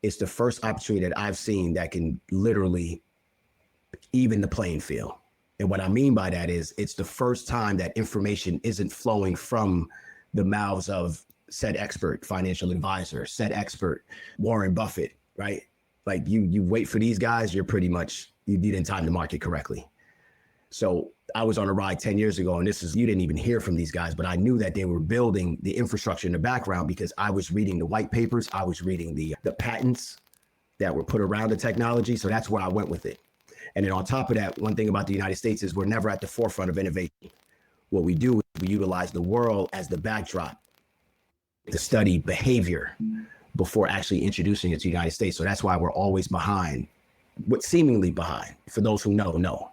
it's the first opportunity that I've seen that can literally even the playing field. And what I mean by that is it's the first time that information isn't flowing from the mouths of said expert, financial advisor, said expert, Warren Buffett, right? Like you wait for these guys, you're pretty much, you didn't time the market correctly. So I was on a ride 10 years ago, and you didn't even hear from these guys, but I knew that they were building the infrastructure in the background because I was reading the white papers, I was reading the patents that were put around the technology. So that's where I went with it. And then on top of that, one thing about the United States is we're never at the forefront of innovation. What we do is we utilize the world as the backdrop to study behavior before actually introducing it to the United States. So that's why we're always behind, seemingly behind. For those who know.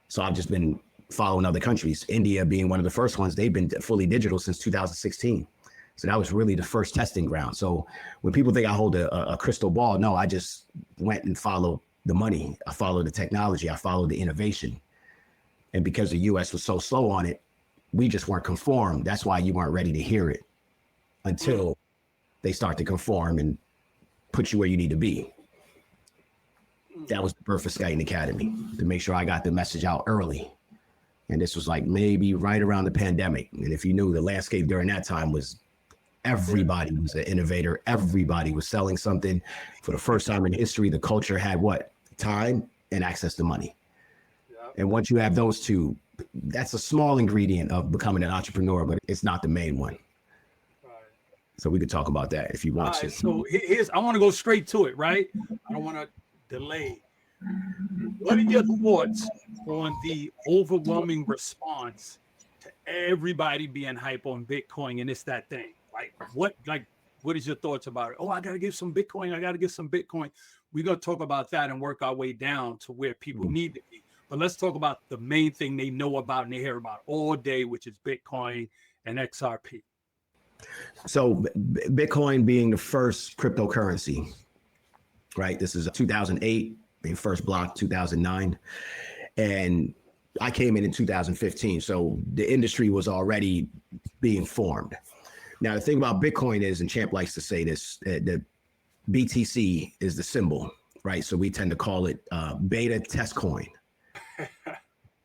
So I've just been following other countries, India being one of the first ones. They've been fully digital since 2016. So that was really the first testing ground. So when people think I hold a crystal ball, no, I just went and followed the money. I followed the technology. I followed the innovation. And because the US was so slow on it, we just weren't conformed. That's why you weren't ready to hear it until they start to conform and put you where you need to be. That was the birth of Skyton Academy, to make sure I got the message out early. And this was like maybe right around the pandemic. And if you knew, the landscape during that time was everybody was an innovator. Everybody was selling something. For the first time in history, the culture had what? Time and access to money. Yep. And once you have those two, that's a small ingredient of becoming an entrepreneur, but it's not the main one. Right. So we could talk about that if you want to. So I want to go straight to it, right? I don't want to delay. What are your thoughts on the overwhelming response to everybody being hype on Bitcoin and it's that thing? What is your thoughts about it? Oh, I got to get some Bitcoin. I got to get some Bitcoin. We're going to talk about that and work our way down to where people need to be. But let's talk about the main thing they know about and they hear about all day, which is Bitcoin and XRP. So Bitcoin being the first cryptocurrency, right? This is 2008, the first block, 2009. And I came in 2015. So the industry was already being formed. Now, the thing about Bitcoin is, and Champ likes to say this, the BTC is the symbol, right? So we tend to call it beta test coin.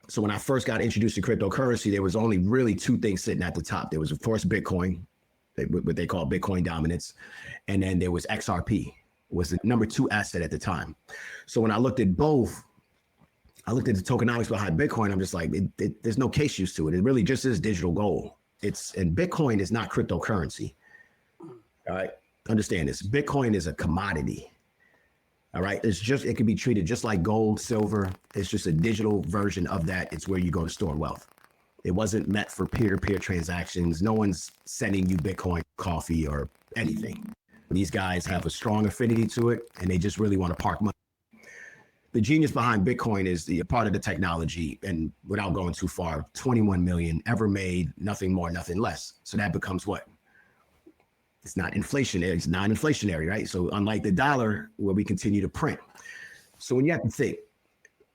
So when I first got introduced to cryptocurrency, there was only really two things sitting at the top. There was, of course, Bitcoin, what they call Bitcoin dominance. And then there was XRP, was the number 2 asset at the time. So when I looked at both, I looked at the tokenomics behind Bitcoin. I'm just like, there's no case use to it. It really just is digital gold. And Bitcoin is not cryptocurrency. All right. Understand this. Bitcoin is a commodity. All right. It can be treated just like gold, silver. It's just a digital version of that. It's where you go to store wealth. It wasn't meant for peer-to-peer transactions. No one's sending you Bitcoin coffee or anything. These guys have a strong affinity to it, and they just really want to park money. The genius behind Bitcoin is the part of the technology, and without going too far, 21 million ever made, nothing more, nothing less. So that becomes what? It's not inflationary, it's non-inflationary, right? So unlike the dollar, where we continue to print. So when you have to think,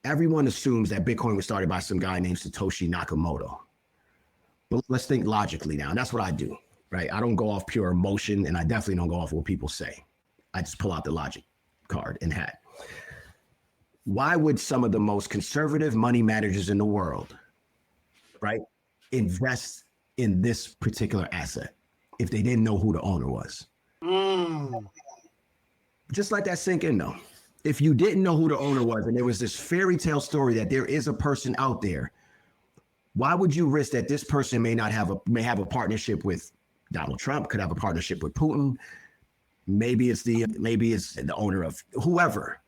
everyone assumes that Bitcoin was started by some guy named Satoshi Nakamoto. But let's think logically now, and that's what I do, right? I don't go off pure emotion, and I definitely don't go off what people say. I just pull out the logic card and hat. Why would some of the most conservative money managers in the world, right, invest in this particular asset if they didn't know who the owner was? Just let that sink in, though. If you didn't know who the owner was and there was this fairy tale story that there is a person out there, why would you risk that this person may have a partnership with Donald Trump, could have a partnership with Putin? Maybe it's the owner of whoever.